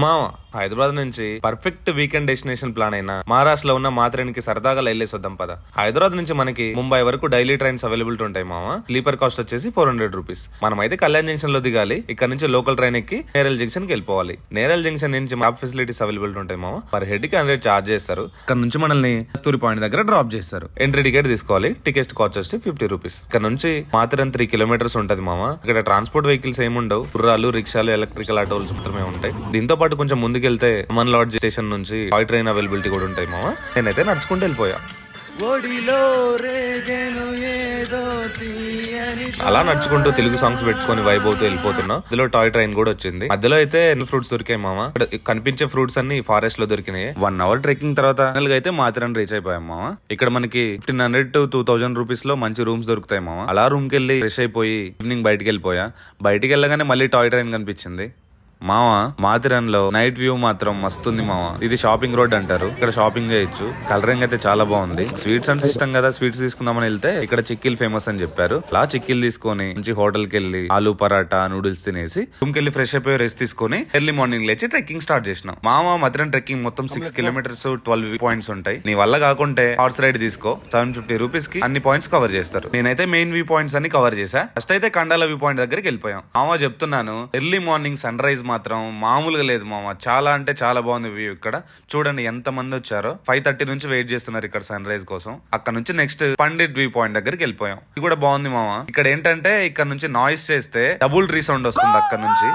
మామ, హైదరాబాద్ నుంచి perfect weekend destination plan అయినా మహారాష్ట్రలో ఉన్న మాత్రేనికి సరదాగా వెళ్ళేసి వద్దాం పద. హైదరాబాద్ నుంచి మనకి ముంబై వరకు డైలీ ట్రైన్స్ అవైలబిలిటీ ఉంటాయి మామ. స్లీపర్ కాస్ట్ వచ్చేసి 400 రూపీస్. మనం అయితే కళ్యాణ్ జంక్షన్ లో దిగాలి. ఇక్కడ నుంచి లోకల్ ట్రైన్ ఎక్కి నేరల్ జంక్షన్ కి వెళ్ళిపోవాలి. నేరల్ జంక్షన్ నుంచి మ్యాప్ ఫెసిలిటీస్ అవైలబిలిటీ ఉంటాయి మామ. పర్ హెడ్ కి 100 చార్జ్ చేస్తారు. ఇక్కడ నుంచి మనల్ని కస్తూరి పాయింట్ దగ్గర డ్రాప్ చేస్తారు. ఎంట్రీ టికెట్ తీసుకోవాలి. టికెట్ కాస్ట్ వచ్చి 50 రూపీస్. ఇక్కడ నుంచి మాత్రం 3 కిలోమీటర్స్ ఉంటది మామ. ఇక్కడ ట్రాన్స్పోర్ట్ వెహికల్స్ ఏముండవు. గుర్రాలు, రిక్షాలు, ఎలక్ట్రికల్ ఆటోలు మాత్రమే ఉంటాయి. దీంతో పాటు కొంచెం ముందుకెళ్తే అమన్ లాడ్జ్ స్టేషన్ నుంచి టాయ్ ట్రైన్ అవైలబిలిటీ కూడా ఉంటాయి మామ. నేనైతే నడుచుకుంటూ వెళ్ళిపోయా. అలా నడుచుకుంటూ తెలుగు సాంగ్స్ పెట్టుకుని వైబ్ అవుతూ వెళ్ళిపోతున్నా. ఇందులో టాయ్ ట్రైన్ కూడా వచ్చింది. మధ్యలో అయితే ఎన్ని ఫ్రూట్స్ దొరికాయి మామ. కనిపించే ఫ్రూట్స్ అన్ని ఫారెస్ట్ లో దొరికినాయి. 1 అవర్ ట్రెక్కింగ్ తర్వాత అయితే మాత్రం రీచ్ అయిపోయాం మామ. ఇక్కడ మనకి 1500 to 2000 రూపీస్ లో మంచి రూమ్స్ దొరుకుతాయి మామ. అలా రూమ్ కి వెళ్ళి ఫ్రెష్ అయిపోయి ఈవినింగ్ బయటికి వెళ్ళిపోయా. బయటికి వెళ్ళగానే మళ్ళీ టాయ్ ట్రైన్ కనిపించింది మామ. మాథిరన్ లో నైట్ వ్యూ మాత్రం మస్తుంది మామ. ఇది షాపింగ్ రోడ్ అంటారు. ఇక్కడ షాపింగ్ చేయొచ్చు. కలరింగ్ అయితే చాలా బాగుంది. స్వీట్స్ అంటే ఇష్టం కదా, స్వీట్స్ తీసుకుందామని వెళ్తే ఇక్కడ చిక్కీలు ఫేమస్ అని చెప్పారు. అలా చిక్కీలు తీసుకొని మంచి హోటల్ కి వెళ్ళి ఆలూ పరాటా, నూడిల్స్ తినేసి రూమ్ కి వెళ్ళి ఫ్రెష్ అయిపోయి రెస్ట్ తీసుకొని ఎర్లీ మార్నింగ్ లేచి ట్రెక్కింగ్ స్టార్ట్ చేసినాం మామ. మాథిరన్ ట్రెక్కింగ్ మొత్తం 6 కిలోమీటర్స్ 12 పాయింట్స్ ఉంటాయి. నీ వల్ల కాకుంటే హార్స్ రైడ్ తీసుకో. 750 రూపీస్ కి అన్ని పాయింట్స్ కవర్ చేస్తారు. నేనైతే మెయిన్ వ్యూ పాయింట్స్ అన్ని కవర్ చేసా. ఫస్ట్ అయితే కండాల వ్యూ పాయింట్ దగ్గరికి వెళ్ళిపోయాం మామ. చెప్తున్నాను, ఎర్లీ మార్నింగ్ సన్ రైజ్ మాత్రం మామూలుగా లేదు మామ. చాలా అంటే చాలా బాగుంది వ్యూ. ఇక్కడ చూడండి ఎంత మంది వచ్చారో. 5:30 నుంచి వెయిట్ చేస్తున్నారు ఇక్కడ సన్ రైజ్ కోసం. అక్కడ నుంచి నెక్స్ట్ పండిట్ వ్యూ పాయింట్ దగ్గరికి వెళ్ళిపోయాం. ఇది కూడా బాగుంది మామ. ఇక్కడ ఏంటంటే ఇక్కడ నుంచి నాయిస్ చేస్తే డబుల్ రీసౌండ్ వస్తుంది అక్కడ నుంచి.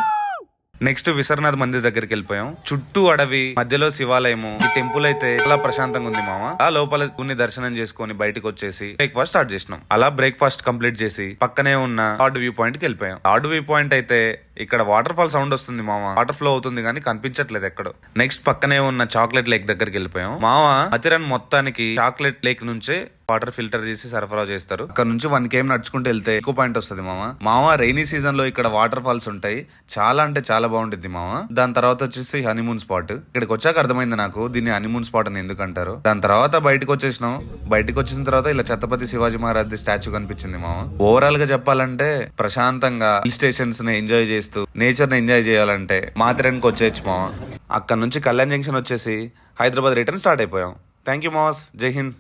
నెక్స్ట్ విశ్వనాథ్ మందిర్ దగ్గరికి వెళ్ళిపోయాం. చుట్టూ అడవి, మధ్యలో శివాలయము. ఈ టెంపుల్ అయితే చాలా ప్రశాంతంగా ఉంది మామ. ఆ లోపల కొన్ని దర్శనం చేసుకుని బయటకు వచ్చేసి బ్రేక్ఫాస్ట్ స్టార్ట్ చేసినాం. అలా బ్రేక్ఫాస్ట్ కంప్లీట్ చేసి పక్కనే ఉన్న లార్డ్ వ్యూ పాయింట్ కి వెళ్ళిపోయాం. లార్డ్ వ్యూ పాయింట్ అయితే ఇక్కడ వాటర్ ఫాల్ సౌండ్ వస్తుంది మామ. వాటర్ ఫ్లో అవుతుంది కానీ కనిపించట్లేదు ఎక్కడో. నెక్స్ట్ పక్కనే ఉన్న చాక్లెట్ లేక్ దగ్గరికి వెళ్ళిపోయాం మామ. మాథిరన్ మొత్తానికి చాక్లెట్ లేక్ నుంచే వాటర్ ఫిల్టర్ చేసి సరఫరా చేస్తారు. అక్కడ నుంచి 1 km నడుచుకుంటూ వెళ్తే ఎక్కువ పాయింట్ వస్తుంది మామ. రైనీ సీజన్ లో ఇక్కడ వాటర్ ఫాల్స్ ఉంటాయి. చాలా అంటే చాలా బాగుంటుంది మామ. దాని తర్వాత వచ్చేసి హనీమూన్ స్పాట్. ఇక్కడికి వచ్చాక అర్థమైంది నాకు దీన్ని హనీమూన్ స్పాట్ అని ఎందుకు అంటారు. దాని తర్వాత బయటకు వచ్చేసినాం. బయటకు వచ్చేసిన తర్వాత ఇలా ఛత్రపతి శివాజీ మహారాజ్ స్టాచ్యూ కనిపించింది మామ. ఓవరాల్ గా చెప్పాలంటే ప్రశాంతంగా హిల్ స్టేషన్స్ ని ఎంజాయ్ చేస్తూ నేచర్ ని ఎంజాయ్ చేయాలంటే మాథిరన్ కి వచ్చేయచ్చు మామ. అక్కడ నుంచి కళ్యాణ్ జంక్షన్ వచ్చేసి హైదరాబాద్ రిటర్న్ స్టార్ట్ అయిపోయాం. Thank you mass. జై హింద్.